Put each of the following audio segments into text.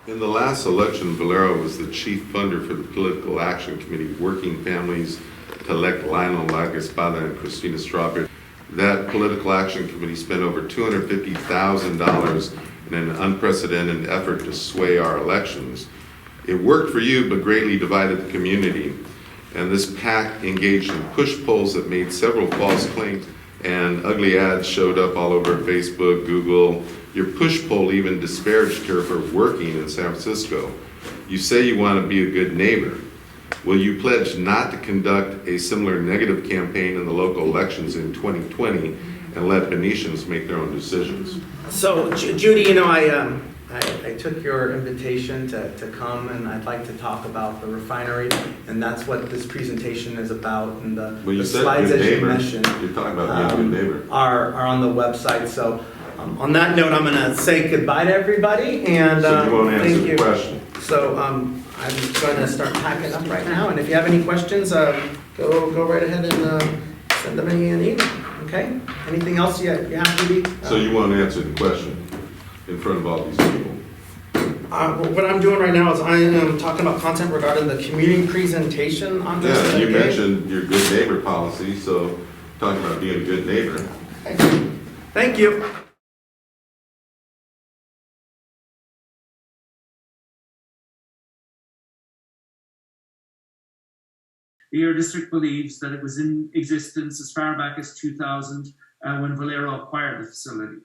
In the last election, Valero was the chief funder for the Political Action Committee, Working Families to elect Lionel La Espada and Christina Strawberry. That Political Action Committee spent over $250,000 in an unprecedented effort to sway our elections. It worked for you, but greatly divided the community. And this PAC engaged in push polls that made several false claims, and ugly ads showed up all over Facebook, Google. Your push poll even disparaged her for working in San Francisco. You say you want to be a good neighbor. Will you pledge not to conduct a similar negative campaign in the local elections in 2020 and let Benicians make their own decisions? So, Judy, you know, I took your invitation to come, and I'd like to talk about the refinery, and that's what this presentation is about. And the slides that you mentioned, you're talking about being a good neighbor, are on the website. So, on that note, I'm going to say goodbye to everybody, and so you won't answer thank the you. question. So, I'm going to start packing up right now, and if you have any questions, go right ahead and send them in an email. Okay? Anything else you have, Judy? So you won't answer the question in front of all these people? What I'm doing right now is I am talking about content regarding the community presentation on this. Yeah, you mentioned your good neighbor policy, so talking about being a good neighbor. Okay. Thank you. The Air District believes that it was in existence as far back as 2000 when Valero acquired the facility.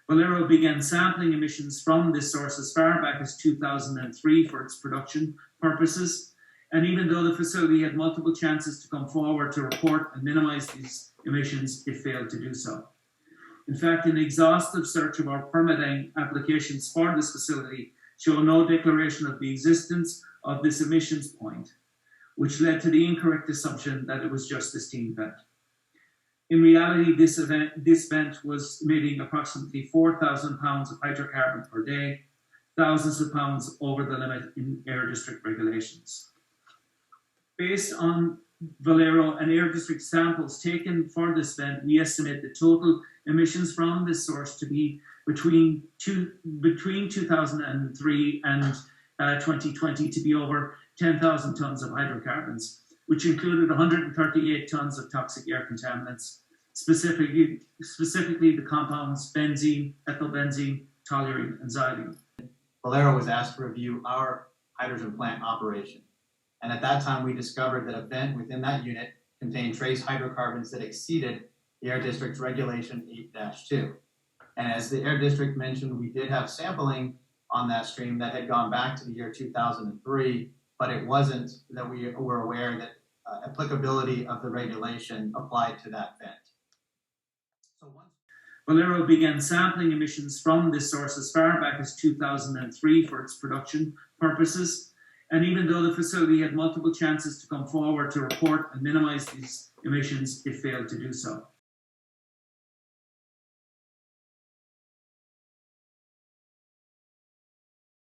Valero began sampling emissions from this source as far back as 2003 for its production purposes, and even though the facility had multiple chances to come forward to report and minimize these emissions, it failed to do so. In fact, an exhaustive search of our permitting applications for this facility show no declaration of the existence of this emissions point, which led to the incorrect assumption that it was just a steam vent. In reality, this vent was emitting approximately 4,000 pounds of hydrocarbon per day, thousands of pounds over the limit in Air District regulations. Based on Valero and Air District samples taken for this vent, we estimate the total emissions from this source to be between 2003 and 2020 to be over 10,000 tons of hydrocarbons, which included 138 tons of toxic air contaminants, specifically the compounds benzene, ethylbenzene, toluene, and xylene. Valero was asked to review our hydrogen plant operation. And at that time, we discovered that a vent within that unit contained trace hydrocarbons that exceeded the Air District's Regulation 8-2. And as the Air District mentioned, we did have sampling on that stream that had gone back to the year 2003, but it wasn't that we were aware that applicability of the regulation applied to that vent. Valero began sampling emissions from this source as far back as 2003 for its production purposes, and even though the facility had multiple chances to come forward to report and minimize these emissions, it failed to do so.